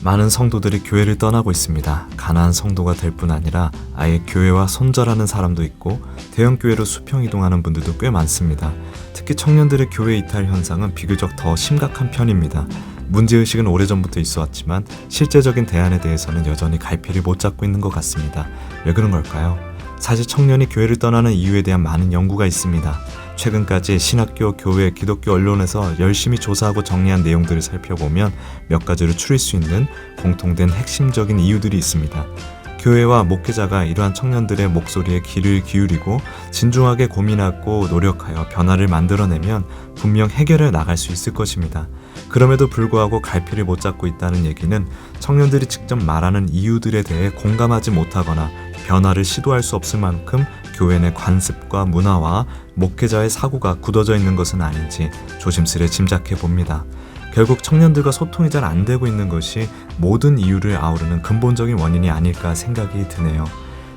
많은 성도들이 교회를 떠나고 있습니다. 가난한 성도가 될 뿐 아니라 아예 교회와 손절하는 사람도 있고 대형 교회로 수평 이동하는 분들도 꽤 많습니다. 특히 청년들의 교회 이탈 현상은 비교적 더 심각한 편입니다. 문제의식은 오래전부터 있어왔지만 실제적인 대안에 대해서는 여전히 갈피를 못 잡고 있는 것 같습니다. 왜 그런 걸까요? 사실 청년이 교회를 떠나는 이유에 대한 많은 연구가 있습니다. 최근까지 신학교, 교회, 기독교 언론에서 열심히 조사하고 정리한 내용들을 살펴보면 몇 가지로 추릴 수 있는 공통된 핵심적인 이유들이 있습니다. 교회와 목회자가 이러한 청년들의 목소리에 귀를 기울이고 진중하게 고민하고 노력하여 변화를 만들어내면 분명 해결해 나갈 수 있을 것입니다. 그럼에도 불구하고 갈피를 못 잡고 있다는 얘기는 청년들이 직접 말하는 이유들에 대해 공감하지 못하거나 변화를 시도할 수 없을 만큼 교회 내 관습과 문화와 목회자의 사고가 굳어져 있는 것은 아닌지 조심스레 짐작해 봅니다. 결국 청년들과 소통이 잘 안 되고 있는 것이 모든 이유를 아우르는 근본적인 원인이 아닐까 생각이 드네요.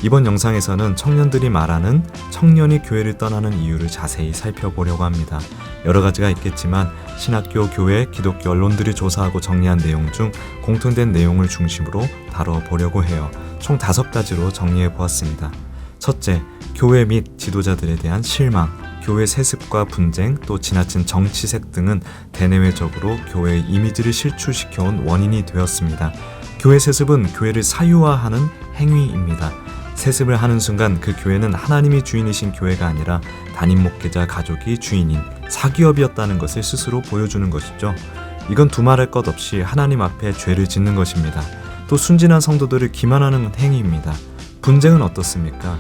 이번 영상에서는 청년들이 말하는 청년이 교회를 떠나는 이유를 자세히 살펴보려고 합니다. 여러 가지가 있겠지만 신학교, 교회, 기독교 언론들이 조사하고 정리한 내용 중 공통된 내용을 중심으로 다뤄보려고 해요. 총 5가지로 정리해 보았습니다. 첫째, 교회 및 지도자들에 대한 실망, 교회 세습과 분쟁, 또 지나친 정치색 등은 대내외적으로 교회의 이미지를 실추시켜온 원인이 되었습니다. 교회 세습은 교회를 사유화하는 행위입니다. 세습을 하는 순간 그 교회는 하나님이 주인이신 교회가 아니라 담임 목회자 가족이 주인인 사기업이었다는 것을 스스로 보여주는 것이죠. 이건 두말할 것 없이 하나님 앞에 죄를 짓는 것입니다. 또 순진한 성도들을 기만하는 행위입니다. 분쟁은 어떻습니까?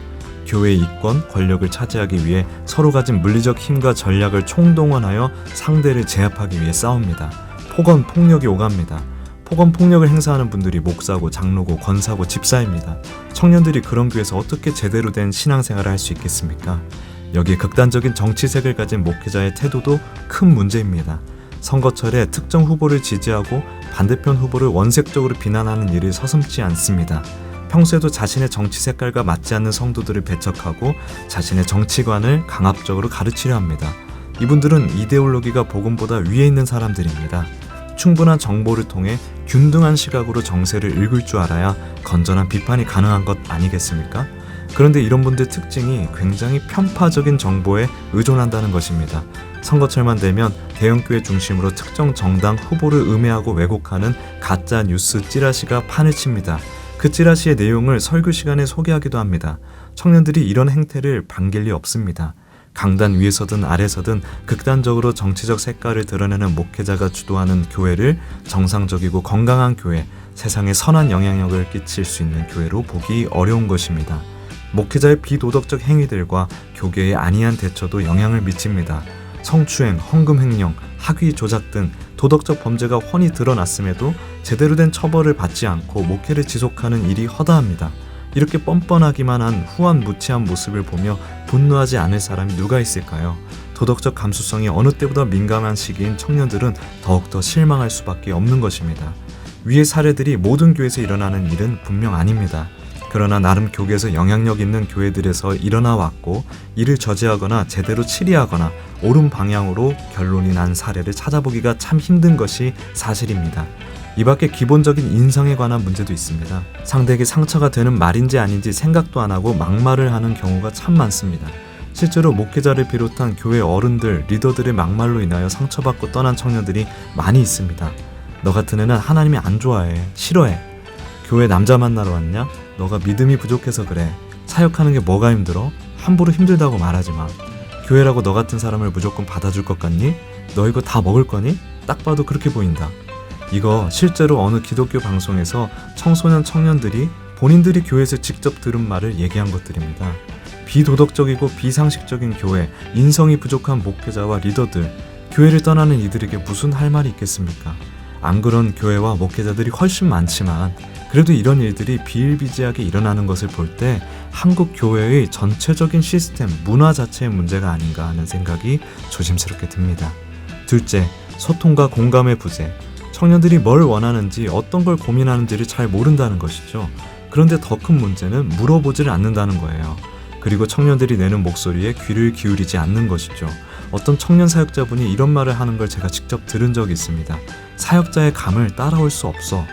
교회의 이권, 권력을 차지하기 위해 서로 가진 물리적 힘과 전략을 총동원하여 상대를 제압하기 위해 싸웁니다. 폭언, 폭력이 오갑니다. 폭언, 폭력을 행사하는 분들이 목사고 장로고 권사고 집사입니다. 청년들이 그런 교회에서 어떻게 제대로 된 신앙생활을 할 수 있겠습니까? 여기에 극단적인 정치색을 가진 목회자의 태도도 큰 문제입니다. 선거철에 특정 후보를 지지하고 반대편 후보를 원색적으로 비난하는 일이 서슴지 않습니다. 평소에도 자신의 정치 색깔과 맞지 않는 성도들을 배척하고 자신의 정치관을 강압적으로 가르치려 합니다. 이분들은 이데올로기가 복음보다 위에 있는 사람들입니다. 충분한 정보를 통해 균등한 시각으로 정세를 읽을 줄 알아야 건전한 비판이 가능한 것 아니겠습니까? 그런데 이런 분들의 특징이 굉장히 편파적인 정보에 의존한다는 것입니다. 선거철만 되면 대형교회 중심으로 특정 정당 후보를 음해하고 왜곡하는 가짜 뉴스 찌라시가 판을 칩니다. 그 찌라시의 내용을 설교 시간에 소개하기도 합니다. 청년들이 이런 행태를 반길 리 없습니다. 강단 위에서든 아래서든 극단적으로 정치적 색깔을 드러내는 목회자가 주도하는 교회를 정상적이고 건강한 교회, 세상에 선한 영향력을 끼칠 수 있는 교회로 보기 어려운 것입니다. 목회자의 비도덕적 행위들과 교계의 안이한 대처도 영향을 미칩니다. 성추행, 헌금 횡령, 학위 조작 등 도덕적 범죄가 훤히 드러났음에도 제대로 된 처벌을 받지 않고 목회를 지속하는 일이 허다합니다. 이렇게 뻔뻔하기만 한 후한무치한 모습을 보며 분노하지 않을 사람이 누가 있을까요? 도덕적 감수성이 어느 때보다 민감한 시기인 청년들은 더욱더 실망할 수밖에 없는 것입니다. 위의 사례들이 모든 교회에서 일어나는 일은 분명 아닙니다. 그러나 나름 교계에서 영향력 있는 교회들에서 일어나 왔고 이를 저지하거나 제대로 치리하거나 옳은 방향으로 결론이 난 사례를 찾아보기가 참 힘든 것이 사실입니다. 이 밖에 기본적인 인성에 관한 문제도 있습니다. 상대에게 상처가 되는 말인지 아닌지 생각도 안 하고 막말을 하는 경우가 참 많습니다. 실제로 목회자를 비롯한 교회 어른들, 리더들의 막말로 인하여 상처받고 떠난 청년들이 많이 있습니다. 너 같은 애는 하나님이 안 좋아해, 싫어해. 교회 남자 만나러 왔냐? 너가 믿음이 부족해서 그래. 사역하는 게 뭐가 힘들어? 함부로 힘들다고 말하지 마. 교회라고 너 같은 사람을 무조건 받아줄 것 같니? 너 이거 다 먹을 거니? 딱 봐도 그렇게 보인다. 이거 실제로 어느 기독교 방송에서 청소년 청년들이 본인들이 교회에서 직접 들은 말을 얘기한 것들입니다. 비도덕적이고 비상식적인 교회, 인성이 부족한 목회자와 리더들, 교회를 떠나는 이들에게 무슨 할 말이 있겠습니까? 안 그런 교회와 목회자들이 훨씬 많지만 그래도 이런 일들이 비일비재하게 일어나는 것을 볼 때 한국 교회의 전체적인 시스템, 문화 자체의 문제가 아닌가 하는 생각이 조심스럽게 듭니다. 둘째, 소통과 공감의 부재. 청년들이 뭘 원하는지 어떤 걸 고민하는지를 잘 모른다는 것이죠. 그런데 더 큰 문제는 물어보지를 않는다는 거예요. 그리고 청년들이 내는 목소리에 귀를 기울이지 않는 것이죠. 어떤 청년 사역자분이 이런 말을 하는 걸 제가 직접 들은 적이 있습니다. 사역자의 감을 따라올 수 없어.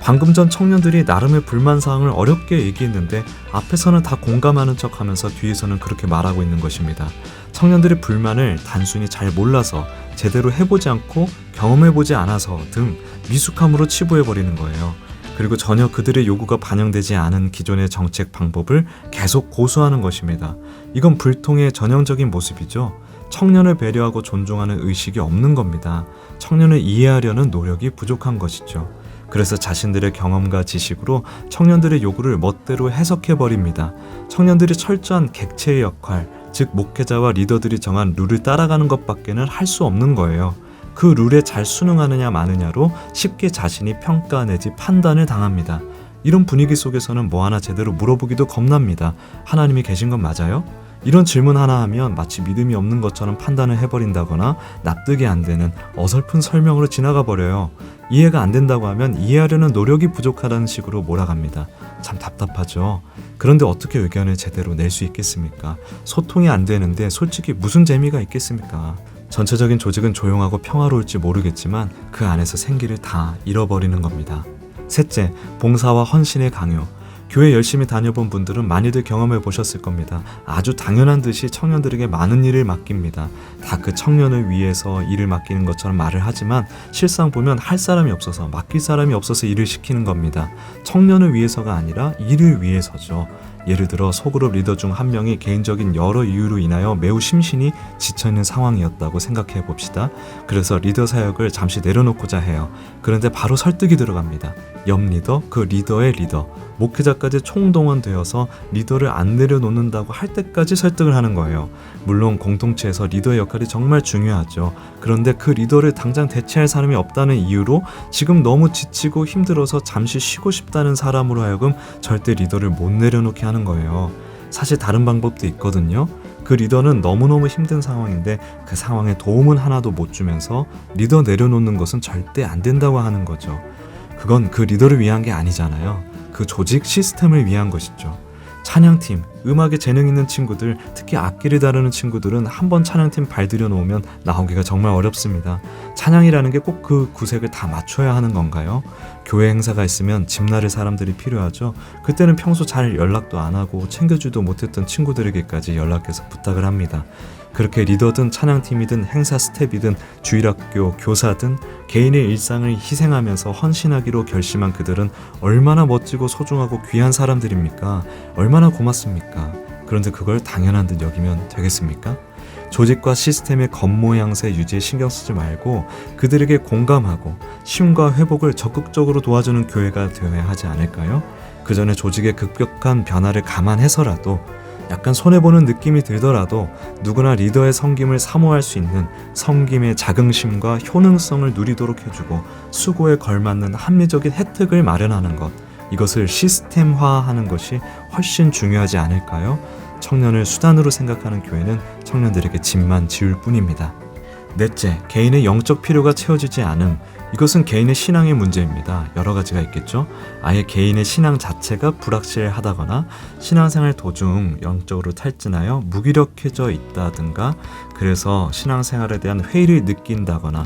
방금 전 청년들이 나름의 불만사항을 어렵게 얘기했는데 앞에서는 다 공감하는 척하면서 뒤에서는 그렇게 말하고 있는 것입니다. 청년들의 불만을 단순히 잘 몰라서, 제대로 해보지 않고 경험해보지 않아서 등 미숙함으로 치부해버리는 거예요. 그리고 전혀 그들의 요구가 반영되지 않은 기존의 정책 방법을 계속 고수하는 것입니다. 이건 불통의 전형적인 모습이죠. 청년을 배려하고 존중하는 의식이 없는 겁니다. 청년을 이해하려는 노력이 부족한 것이죠. 그래서 자신들의 경험과 지식으로 청년들의 요구를 멋대로 해석해버립니다. 청년들이 철저한 객체의 역할, 즉 목회자와 리더들이 정한 룰을 따라가는 것밖에는 할 수 없는 거예요. 그 룰에 잘 순응하느냐 마느냐로 쉽게 자신이 평가 내지 판단을 당합니다. 이런 분위기 속에서는 뭐 하나 제대로 물어보기도 겁납니다. 하나님이 계신 건 맞아요? 이런 질문 하나 하면 마치 믿음이 없는 것처럼 판단을 해버린다거나 납득이 안 되는 어설픈 설명으로 지나가 버려요. 이해가 안 된다고 하면 이해하려는 노력이 부족하다는 식으로 몰아갑니다. 참 답답하죠. 그런데 어떻게 의견을 제대로 낼 수 있겠습니까? 소통이 안 되는데 솔직히 무슨 재미가 있겠습니까? 전체적인 조직은 조용하고 평화로울지 모르겠지만 그 안에서 생기를 다 잃어버리는 겁니다. 셋째, 봉사와 헌신의 강요. 교회 열심히 다녀본 분들은 많이들 경험해 보셨을 겁니다. 아주 당연한 듯이 청년들에게 많은 일을 맡깁니다. 다 그 청년을 위해서 일을 맡기는 것처럼 말을 하지만 실상 보면 할 사람이 없어서, 맡길 사람이 없어서 일을 시키는 겁니다. 청년을 위해서가 아니라 일을 위해서죠. 예를 들어 소그룹 리더 중 한 명이 개인적인 여러 이유로 인하여 매우 심신이 지쳐있는 상황이었다고 생각해 봅시다. 그래서 리더 사역을 잠시 내려놓고자 해요. 그런데 바로 설득이 들어갑니다. 옆 리더, 그 리더의 리더, 목회자까지 총동원되어서 리더를 안 내려놓는다고 할 때까지 설득을 하는 거예요. 물론 공동체에서 리더의 역할이 정말 중요하죠. 그런데 그 리더를 당장 대체할 사람이 없다는 이유로 지금 너무 지치고 힘들어서 잠시 쉬고 싶다는 사람으로 하여금 절대 리더를 못 내려놓게 하는 거예요. 사실 다른 방법도 있거든요. 그 리더는 너무너무 힘든 상황인데 그 상황에 도움은 하나도 못 주면서 리더 내려놓는 것은 절대 안 된다고 하는 거죠. 그건 그 리더를 위한 게 아니잖아요. 그 조직 시스템을 위한 것이죠. 찬양팀, 음악에 재능 있는 친구들, 특히 악기를 다루는 친구들은 한번 찬양팀 발들여 놓으면 나오기가 정말 어렵습니다. 찬양이라는 게 꼭 그 구색을 다 맞춰야 하는 건가요? 교회 행사가 있으면 집 나를 사람들이 필요하죠. 그때는 평소 잘 연락도 안 하고 챙겨주도 못했던 친구들에게까지 연락해서 부탁을 합니다. 그렇게 리더든 찬양팀이든 행사 스텝이든 주일학교 교사든 개인의 일상을 희생하면서 헌신하기로 결심한 그들은 얼마나 멋지고 소중하고 귀한 사람들입니까? 얼마나 고맙습니까? 그런데 그걸 당연한 듯 여기면 되겠습니까? 조직과 시스템의 겉모양새 유지에 신경 쓰지 말고 그들에게 공감하고 쉼과 회복을 적극적으로 도와주는 교회가 되어야 하지 않을까요? 그 전에 조직의 급격한 변화를 감안해서라도, 약간 손해보는 느낌이 들더라도 누구나 리더의 섬김을 사모할 수 있는 섬김의 자긍심과 효능성을 누리도록 해주고 수고에 걸맞는 합리적인 혜택을 마련하는 것, 이것을 시스템화하는 것이 훨씬 중요하지 않을까요? 청년을 수단으로 생각하는 교회는 청년들에게 짐만 지울 뿐입니다. 넷째, 개인의 영적 필요가 채워지지 않음. 이것은 개인의 신앙의 문제입니다. 여러 가지가 있겠죠. 아예 개인의 신앙 자체가 불확실하다거나 신앙생활 도중 영적으로 탈진하여 무기력해져 있다든가, 그래서 신앙생활에 대한 회의를 느낀다거나,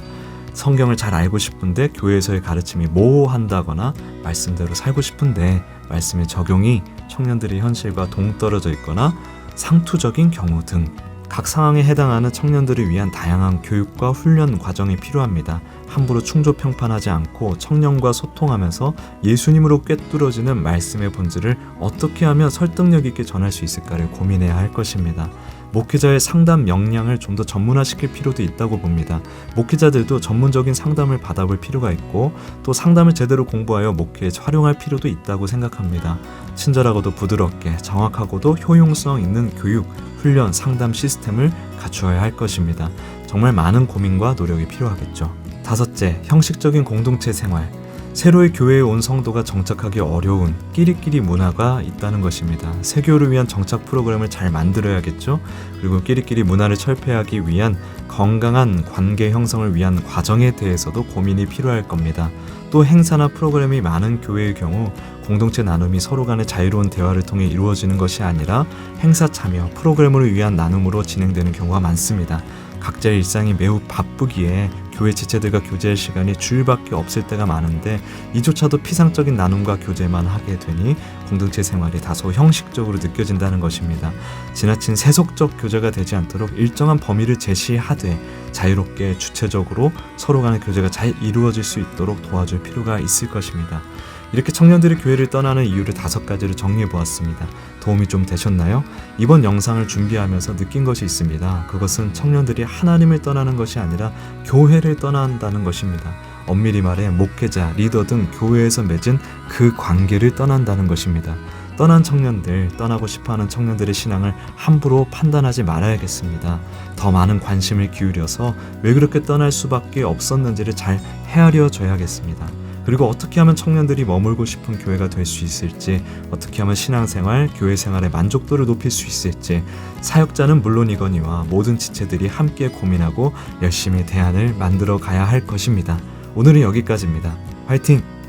성경을 잘 알고 싶은데 교회에서의 가르침이 모호한다거나, 말씀대로 살고 싶은데 말씀의 적용이 청년들의 현실과 동떨어져 있거나 상투적인 경우 등 각 상황에 해당하는 청년들을 위한 다양한 교육과 훈련 과정이 필요합니다. 함부로 충조평판하지 않고 청년과 소통하면서 예수님으로 꿰뚫어지는 말씀의 본질을 어떻게 하면 설득력 있게 전할 수 있을까를 고민해야 할 것입니다. 목회자의 상담 역량을 좀 더 전문화시킬 필요도 있다고 봅니다. 목회자들도 전문적인 상담을 받아볼 필요가 있고 또 상담을 제대로 공부하여 목회에 활용할 필요도 있다고 생각합니다. 친절하고도 부드럽게 정확하고도 효용성 있는 교육, 훈련, 상담 시스템을 갖추어야 할 것입니다. 정말 많은 고민과 노력이 필요하겠죠. 다섯째, 형식적인 공동체 생활. 새로이 교회에 온 성도가 정착하기 어려운 끼리끼리 문화가 있다는 것입니다. 새교를 위한 정착 프로그램을 잘 만들어야겠죠. 그리고 끼리끼리 문화를 철폐하기 위한 건강한 관계 형성을 위한 과정에 대해서도 고민이 필요할 겁니다. 또 행사나 프로그램이 많은 교회의 경우 공동체 나눔이 서로 간의 자유로운 대화를 통해 이루어지는 것이 아니라 행사 참여, 프로그램을 위한 나눔으로 진행되는 경우가 많습니다. 각자의 일상이 매우 바쁘기에 교회 지체들과 교제할 시간이 주일밖에 없을 때가 많은데 이조차도 피상적인 나눔과 교제만 하게 되니 공동체 생활이 다소 형식적으로 느껴진다는 것입니다. 지나친 세속적 교제가 되지 않도록 일정한 범위를 제시하되 자유롭게 주체적으로 서로 간의 교제가 잘 이루어질 수 있도록 도와줄 필요가 있을 것입니다. 이렇게 청년들이 교회를 떠나는 이유를 5가지로 정리해 보았습니다. 도움이 좀 되셨나요? 이번 영상을 준비하면서 느낀 것이 있습니다. 그것은 청년들이 하나님을 떠나는 것이 아니라 교회를 떠난다는 것입니다. 엄밀히 말해 목회자, 리더 등 교회에서 맺은 그 관계를 떠난다는 것입니다. 떠난 청년들, 떠나고 싶어하는 청년들의 신앙을 함부로 판단하지 말아야겠습니다. 더 많은 관심을 기울여서 왜 그렇게 떠날 수밖에 없었는지를 잘 헤아려 줘야겠습니다. 그리고 어떻게 하면 청년들이 머물고 싶은 교회가 될 수 있을지, 어떻게 하면 신앙생활, 교회 생활의 만족도를 높일 수 있을지 사역자는 물론이거니와 모든 지체들이 함께 고민하고 열심히 대안을 만들어 가야 할 것입니다. 오늘은 여기까지입니다. 화이팅!